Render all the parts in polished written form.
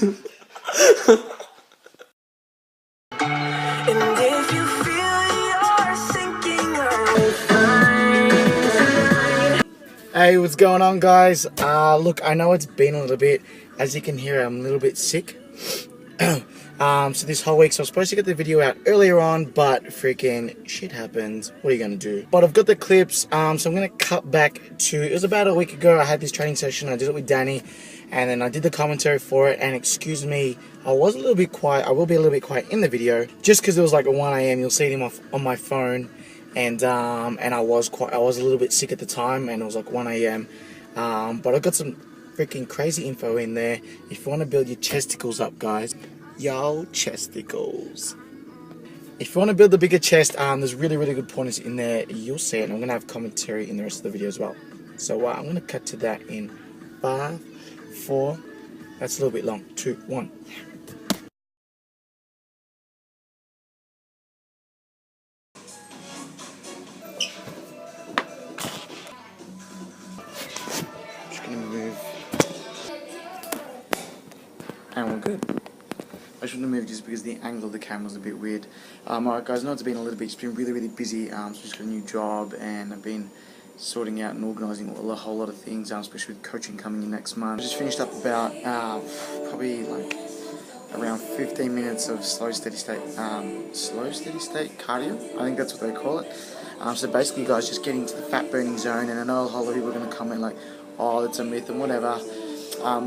Hey, what's going on, guys? Look, I know it's been a little bit. As you can hear, I'm a little bit sick. So this whole week, so I was supposed to get the video out earlier on, but freaking shit happens. What are you gonna do? But I've got the clips, so I'm gonna cut back to, it was about a week ago, I had this training session, I did it with Danny, and then I did the commentary for it, and excuse me, I was a little bit quiet, I will be a little bit quiet in the video, just because it was like at 1 AM, you'll see him on my phone, and I was a little bit sick at the time, and it was like 1 AM, but I got some freaking crazy info in there. If you want to build your chesticles up, guys, yo, chesticles. If you want to build a bigger chest, there's really good pointers in there. You'll see it, and I'm going to have commentary in the rest of the video as well. So I'm going to cut to that in 5, 4, that's a little bit long, 2, 1. Just going to move. And we're good. I shouldn't have moved just because the angle of the camera was a bit weird. Alright guys, I know it's been a little bit, it's been really busy, so just got a new job, and I've been sorting out and organising a whole lot of things, especially with coaching coming in next month. I just finished up about, probably like around 15 minutes of slow steady state cardio, I think that's what they call it. So basically guys, just getting to the fat burning zone, and I know a whole lot of people are going to comment like, oh, that's a myth and whatever.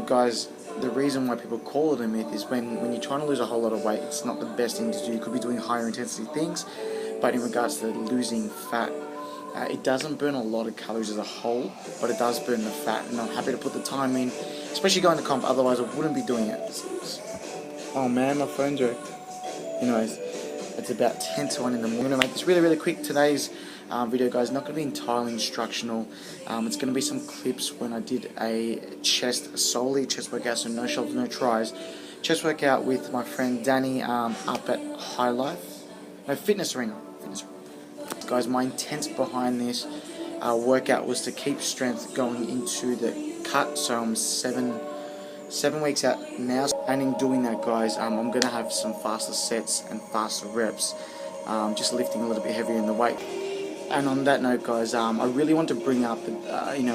Guys, the reason why people call it a myth is when you're trying to lose a whole lot of weight, it's not the best thing to do. You could be doing higher intensity things, but in regards to losing fat, it doesn't burn a lot of calories as a whole, but it does burn the fat, and I'm happy to put the time in, especially going to comp, otherwise I wouldn't be doing it. Oh man, my phone broke. Anyways, it's about 10 to 1 in the morning. I'm going to make this really quick. Today's video, guys, not going to be entirely instructional. It's going to be some clips when I did a solely chest workout, so no shoulders, no tries. Chest workout with my friend Danny up at High Life. No, Fitness Arena. Guys, my intent behind this workout was to keep strength going into the cut, so I'm 7 weeks out now, and in doing that, guys, I'm going to have some faster sets and faster reps, just lifting a little bit heavier in the weight. And on that note, guys, I really want to bring up the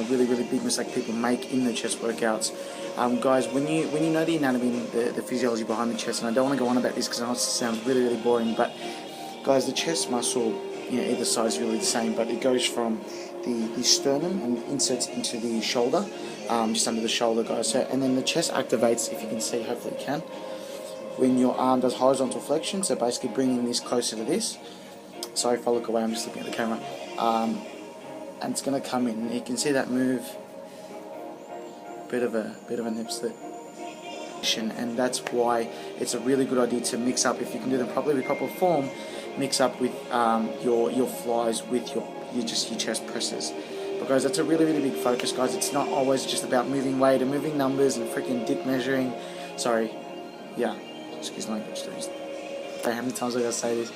really big mistake people make in the chest workouts. Guys, when you know the anatomy and the physiology behind the chest, and I don't want to go on about this because I know it sounds really boring, but guys, the chest muscle, either side is really the same, but it goes from the sternum and inserts into the shoulder, just under the shoulder, guys. So, and then the chest activates, if you can see, hopefully you can, when your arm does horizontal flexion, so basically bringing this closer to this. Sorry if I look away, I'm just looking at the camera. And it's going to come in, and you can see that move, bit of a nip slip. And that's why it's a really good idea to mix up, if you can do them properly with proper form, mix up with your flies with your chest presses. Because that's a really big focus, guys. It's not always just about moving weight and moving numbers and freaking dick measuring. Sorry, yeah, excuse my language. How many times I gotta say this?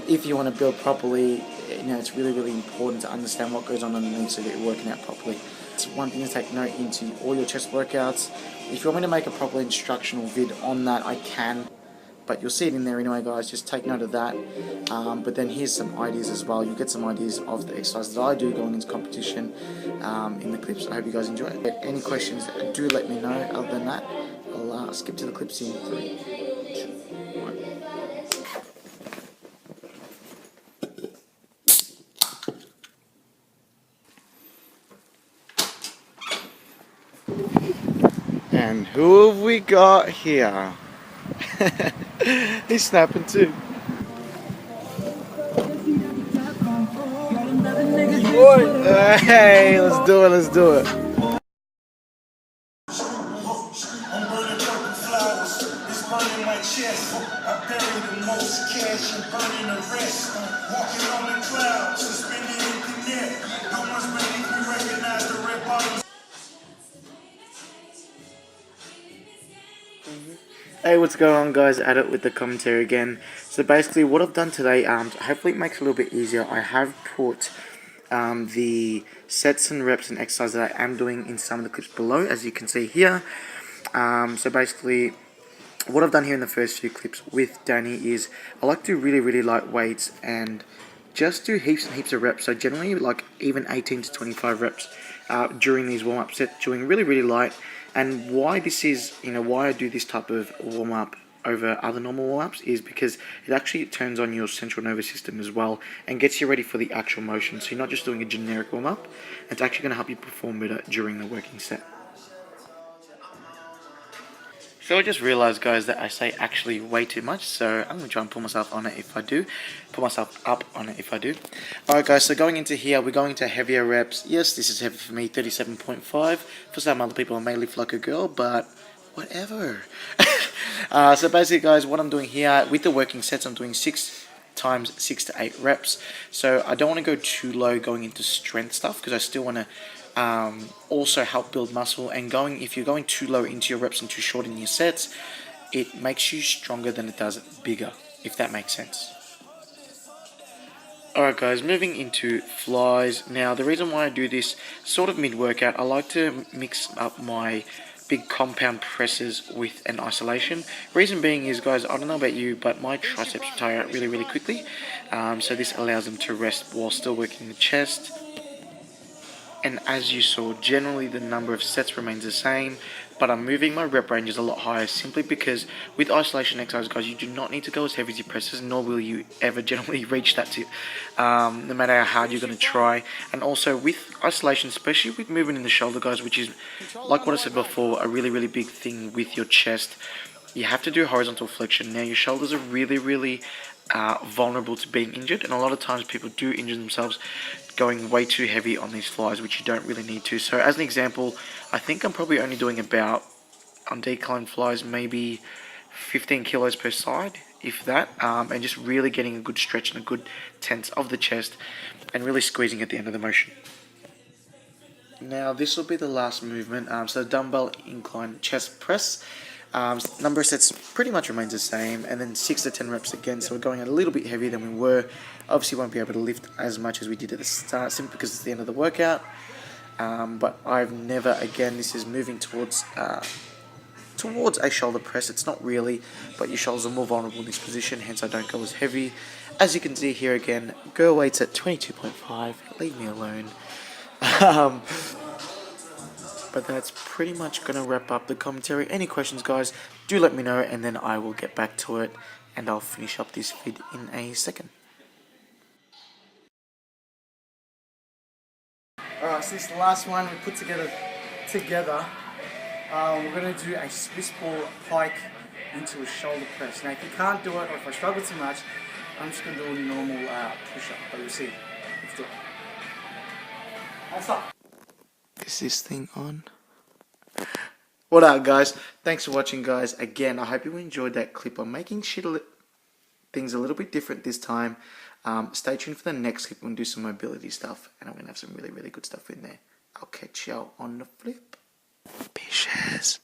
If you want to build properly, it's really important to understand what goes on underneath so that you're working out properly. It's one thing to take note into all your chest workouts. If you want me to make a proper instructional vid on that, I can, but you'll see it in there anyway, guys. Just take note of that. But then here's some ideas as well. You get some ideas of the exercises that I do going into competition in the clips. I hope you guys enjoy it. Any questions, do let me know. Other than that, I'll skip to the clips in 3, 2, 1. And who have we got here? He's snapping too. Hey, let's do it. Hey, what's going on, guys? At it with the commentary again. So basically what I've done today, hopefully it makes it a little bit easier. I have put the sets and reps and exercises that I am doing in some of the clips below, as you can see here. So basically, what I've done here in the first few clips with Danny is I like to do really, really light weights and just do heaps and heaps of reps. So generally, like even 18 to 25 reps during these warm-up sets, doing really, really light. And why this is, why I do this type of warm-up over other normal warm-ups is because it actually turns on your central nervous system as well and gets you ready for the actual motion. So you're not just doing a generic warm-up, it's actually going to help you perform better during the working set. So I just realized, guys, that I say actually way too much, so I'm going to try and pull myself on it if I do. Pull myself up on it if I do. Alright guys, so going into here, we're going into heavier reps. Yes, this is heavy for me, 37.5. For some other people, I may lift like a girl, but whatever. So basically, guys, what I'm doing here, with the working sets, I'm doing 6 times 6 to 8 reps. So I don't want to go too low going into strength stuff, because I still want to also help build muscle. And if you're going too low into your reps and too short in your sets, it makes you stronger than it does bigger, if that makes sense. Alright guys, moving into flies. Now the reason why I do this sort of mid-workout, I like to mix up my big compound presses with an isolation. Reason being is, guys, I don't know about you, but my triceps tire out really, really quickly. So this allows them to rest while still working the chest. And as you saw, generally the number of sets remains the same, but I'm moving my rep ranges a lot higher simply because with isolation exercises, guys, you do not need to go as heavy as your presses, nor will you ever generally reach that tip, no matter how hard you're going to try. And also with isolation, especially with movement in the shoulder, guys, which is, like what I said before, a really, really big thing with your chest, you have to do horizontal flexion. Now your shoulders are really, really vulnerable to being injured, and a lot of times people do injure themselves going way too heavy on these flies, which you don't really need to. So as an example, I think I'm probably only doing about, on decline flies, maybe 15 kilos per side, if that, and just really getting a good stretch and a good tense of the chest and really squeezing at the end of the motion. Now this will be the last movement, so dumbbell incline chest press. Number of sets pretty much remains the same, and then 6 to 10 reps again, so we're going a little bit heavier than we were. Obviously won't be able to lift as much as we did at the start, simply because it's the end of the workout, but I've never, again, this is moving towards a shoulder press. It's not really, but your shoulders are more vulnerable in this position, hence I don't go as heavy. As you can see here again, girl weights at 22.5, leave me alone. But that's pretty much going to wrap up the commentary. Any questions, guys, do let me know, and then I will get back to it, and I'll finish up this vid in a second. Alright, so this is the last one we put together. We're going to do a Swiss ball pike into a shoulder press. Now, if you can't do it, or if I struggle too much, I'm just going to do a normal push-up, but you'll see. Let's do it. I'll stop. Is this thing on? What up, guys? Thanks for watching, guys. Again, I hope you enjoyed that clip. I'm making things a little bit different this time. Stay tuned for the next clip. We're going to do some mobility stuff, and I'm going to have some really, really good stuff in there. I'll catch y'all on the flip. Peace.